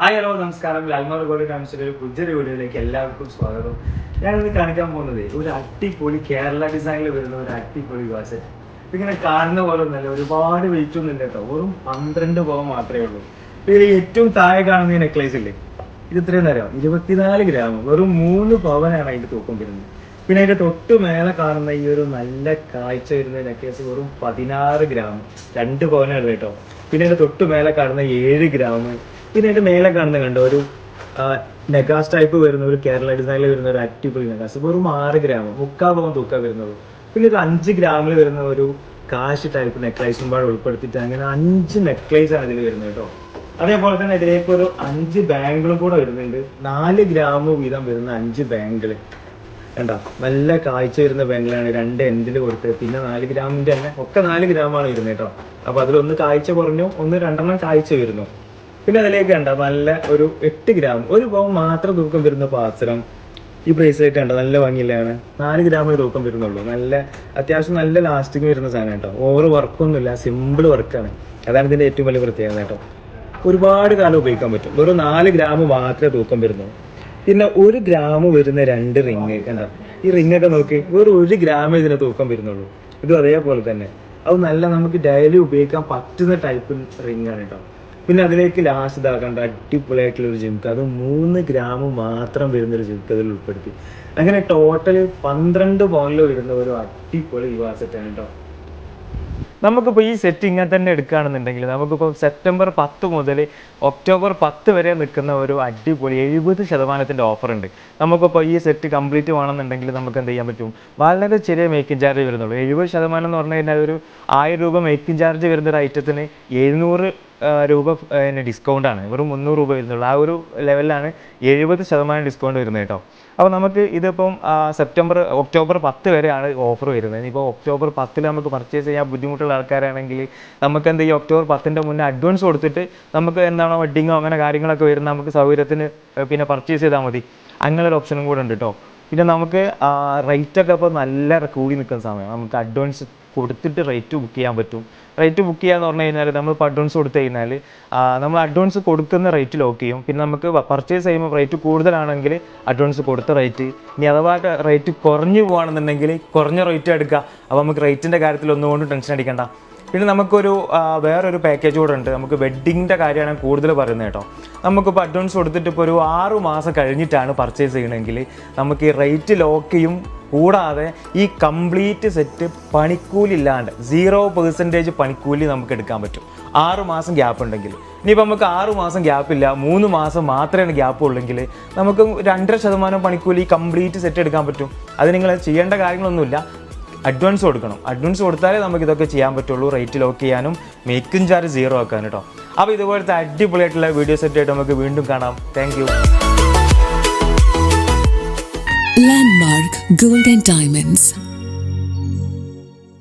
Hi hello നമസ്കാരം. ലാൽമാർ gold കാണിച്ചിട്ട് ഒരു പുതിയൊരു വീഡിയോയിലേക്ക് എല്ലാവർക്കും സ്വാഗതം. ഞാനിത് കാണിക്കാൻ പോകുന്നത് ഒരു അടിപൊളി കേരള ഡിസൈനിൽ വരുന്ന ഒരു അടിപൊളി വാച്ച്. ഇങ്ങനെ കാണുന്ന പോലെ ഒന്നല്ല, ഒരുപാട് വെയിറ്റ് ഒന്നും ഇല്ല കേട്ടോ. വെറും 12 പവൻ മാത്രമേ ഉള്ളൂ. ഇത് ഏറ്റവും താഴെ കാണുന്ന ഈ നെക്ലേസ് ഇല്ലേ, ഇത് ഇത്രയും നേരം 24 ഗ്രാം, വെറും 3 പവനാണ് അതിന്റെ തൂക്കം വരുന്നത്. പിന്നെ അതിന്റെ തൊട്ട് മേലെ കാണുന്ന ഈ ഒരു നല്ല കാഴ്ച വരുന്ന നെക്ലേസ് വെറും 16 ഗ്രാം, 2 പവനാണ് കേട്ടോ. പിന്നെ അതിന്റെ തൊട്ട് മേലെ കാണുന്ന 7 ഗ്രാം. പിന്നെ അതിന്റെ മേലെ കാണുന്ന കണ്ടോ ഒരു നെഗാസ് ടൈപ്പ് വരുന്ന ഒരു കേരള ഡിസൈനിൽ വരുന്ന ഒരു അടിപൊളി നെഗാസ്, വെറും 6 ഗ്രാം, 3/4 പവൻ തൂക്കം വരുന്നത്. പിന്നെ ഒരു 5 ഗ്രാമിൽ വരുന്ന ഒരു കാശ് ടൈപ്പ് നെക്ലേസും പാടെ ഉൾപ്പെടുത്തിയിട്ട് അങ്ങനെ 5 നെക്ലേസ് ആണ് ഇതിൽ വരുന്നത് കേട്ടോ. അതേപോലെ തന്നെ ഇതിലേക്ക് ഒരു 5 ബാങ്കിളും കൂടെ വരുന്നുണ്ട്. 4 ഗ്രാം വീതം വരുന്ന 5 ബാങ്കിള് കണ്ടോ, നല്ല കാഴ്ച വരുന്ന ബാങ്കിളാണ്. 2 എൻഡിൽ കൊടുത്ത്, പിന്നെ 4 ഗ്രാമിന്റെ തന്നെ ഒക്കെ 4 ഗ്രാമാണ് വരുന്നത് കേട്ടോ. അപ്പൊ അതിലൊന്ന് കാഴ്ച കുറഞ്ഞു, 2 കാഴ്ച വരുന്നു. പിന്നെ അതിലേക്ക് കണ്ട നല്ല ഒരു 8 ഗ്രാം, 1 പവൻ മാത്രം തൂക്കം വരുന്ന പാത്രം. ഈ ബ്രേസ്ലെറ്റ് കണ്ടോ, നല്ല ഭംഗിയിലാണ്. 4 ഗ്രാമേ തൂക്കം വരുന്നുള്ളൂ. നല്ല അത്യാവശ്യം നല്ല ലാസ്റ്റിങ് വരുന്ന സാധനം കേട്ടോ. ഓവർ വർക്കൊന്നുമില്ല, സിമ്പിൾ വർക്കാണ്. അതാണ് ഇതിന്റെ ഏറ്റവും വലിയ പ്രത്യേകത കേട്ടോ. ഒരുപാട് കാലം ഉപയോഗിക്കാൻ പറ്റും. വെറും 4 ഗ്രാം മാത്രമേ തൂക്കം വരുന്നുള്ളൂ. പിന്നെ 1 ഗ്രാം വരുന്ന 2 റിങ് കണ്ടോ. ഈ റിങ് ഒക്കെ നോക്കി, വെറും 1 ഗ്രാമേ ഇതിന് തൂക്കം വരുന്നുള്ളൂ. ഇതും അതേപോലെ തന്നെ. അത് നല്ല നമുക്ക് ഡെയിലി ഉപയോഗിക്കാൻ പറ്റുന്ന ടൈപ്പ് റിങ് ആണ് കേട്ടോ. പിന്നെ അതിലേക്ക് ലാസ്റ്റ് ഇതാക്കണ്ട അടിപൊളിയായിട്ടുള്ള ഒരു ജിംക്ക്, അത് 3 ഗ്രാം മാത്രം വരുന്നൊരു ജിംക്ക് അതിൽ ഉൾപ്പെടുത്തി. അങ്ങനെ ടോട്ടൽ 12 പവനിൽ വരുന്ന ഒരു അടിപൊളി വാച്ചറ്റാണ് കേട്ടോ. നമുക്കിപ്പോൾ ഈ സെറ്റ് ഇങ്ങനെ തന്നെ എടുക്കുകയാണെന്നുണ്ടെങ്കിൽ നമുക്കിപ്പോൾ സെപ്റ്റംബർ 10 മുതൽ ഒക്ടോബർ 10 വരെ നിൽക്കുന്ന ഒരു അടിപൊളി 70% ഓഫർ ഉണ്ട്. നമുക്കിപ്പോൾ ഈ സെറ്റ് കംപ്ലീറ്റ് വേണമെന്നുണ്ടെങ്കിൽ നമുക്ക് എന്ത് ചെയ്യാൻ പറ്റും, വളരെ ചെറിയ മേക്കിംഗ് ചാർജ് വരുന്നുള്ളൂ. 70% എന്ന് പറഞ്ഞു കഴിഞ്ഞാൽ ഒരു 1000 രൂപ മേക്കിംഗ് ചാർജ് വരുന്ന ഒരു ഐറ്റത്തിന് 700 രൂപ ഡിസ്കൗണ്ടാണ്. വെറും 300 രൂപ വരുന്നുള്ളൂ. ആ ഒരു ലെവലിലാണ് 70% ഡിസ്കൗണ്ട് വരുന്നത് കേട്ടോ. അപ്പോൾ നമുക്ക് ഇതിപ്പം ഒക്ടോബർ 10 വരെയാണ് ഓഫർ വരുന്നത്. ഇനിയിപ്പോൾ ഒക്ടോബർ 10 നമുക്ക് പർച്ചേസ് ചെയ്യാൻ ബുദ്ധിമുട്ടുള്ള ആൾക്കാരാണെങ്കിൽ നമുക്ക് എന്ത് ചെയ്യും, ഒക്ടോബർ 10 മുന്നേ അഡ്വാൻസ് കൊടുത്തിട്ട് നമുക്ക് എന്താണോ വെഡ്ഡിങ്ങോ അങ്ങനെ കാര്യങ്ങളൊക്കെ വരുന്ന നമുക്ക് സൗകര്യത്തിന് പിന്നെ പർച്ചേസ് ചെയ്താൽ മതി. അങ്ങനെ ഒരു ഓപ്ഷനും കൂടെ ഉണ്ട് കേട്ടോ. പിന്നെ നമുക്ക് റേറ്റൊക്കെ ഇപ്പോൾ നല്ല കൂടി നിൽക്കുന്ന സമയം, നമുക്ക് അഡ്വാൻസ് കൊടുത്തിട്ട് റേറ്റ് ബുക്ക് ചെയ്യാൻ പറ്റും. റേറ്റ് ബുക്ക് ചെയ്യാന്ന് പറഞ്ഞു കഴിഞ്ഞാൽ നമ്മളിപ്പോൾ അഡ്വാൻസ് കൊടുത്തു കഴിഞ്ഞാൽ നമ്മൾ അഡ്വാൻസ് കൊടുക്കുന്ന റേറ്റ് ലോക്ക് ചെയ്യും. പിന്നെ നമുക്ക് പർച്ചേസ് ചെയ്യുമ്പോൾ റേറ്റ് കൂടുതലാണെങ്കിൽ അഡ്വാൻസ് കൊടുത്ത റേറ്റ്, ഇനി അഥവാ റേറ്റ് കുറഞ്ഞു പോകുകയാണെന്നുണ്ടെങ്കിൽ കുറഞ്ഞ റേറ്റ് എടുക്കുക. അപ്പോൾ നമുക്ക് റേറ്റിൻ്റെ കാര്യത്തിൽ ഒന്നുകൊണ്ടും ടെൻഷൻ അടിക്കണ്ട. പിന്നെ നമുക്കൊരു വേറൊരു പാക്കേജ് കൂടെ ഉണ്ട്. നമുക്ക് വെഡ്ഡിങ്ങിൻ്റെ കാര്യമാണ് കൂടുതൽ പറയുന്നത് കേട്ടോ. നമുക്കിപ്പോൾ അഡ്വാൻസ് കൊടുത്തിട്ട് ഇപ്പോൾ ഒരു 6 മാസം കഴിഞ്ഞിട്ടാണ് പർച്ചേസ് ചെയ്യണമെങ്കിൽ നമുക്ക് ഈ റേറ്റ് ലോക്ക് ചെയ്യും. കൂടാതെ ഈ കംപ്ലീറ്റ് സെറ്റ് പണിക്കൂലി ഇല്ലാണ്ട് 0% പണിക്കൂലി നമുക്ക് എടുക്കാൻ പറ്റും 6 മാസം ഗ്യാപ്പ് ഉണ്ടെങ്കിൽ. ഇനിയിപ്പോൾ നമുക്ക് 6 മാസം ഗ്യാപ്പില്ല, 3 മാസം മാത്രമേ ഗ്യാപ്പ് ഉള്ളെങ്കിൽ നമുക്ക് 2.5% പണിക്കൂലി കംപ്ലീറ്റ് സെറ്റ് എടുക്കാൻ പറ്റും. അത് നിങ്ങൾ ചെയ്യേണ്ട കാര്യങ്ങളൊന്നുമില്ല, അഡ്വാൻസ് കൊടുക്കണം. അഡ്വാൻസ് കൊടുത്താലേ നമുക്ക് ഇതൊക്കെ ചെയ്യാൻ പറ്റുള്ളൂ. റേറ്റ് ലോക്ക് ചെയ്യാനും മേക്കിംഗ് ചാർജ് 0 ആക്കാൻ കേട്ടോ. അപ്പോൾ ഇതുപോലത്തെ അടിപൊളിയായിട്ടുള്ള വീഡിയോ സെറ്റായിട്ട് നമുക്ക് വീണ്ടും കാണാം. Thank you. Landmark Gold and Diamonds.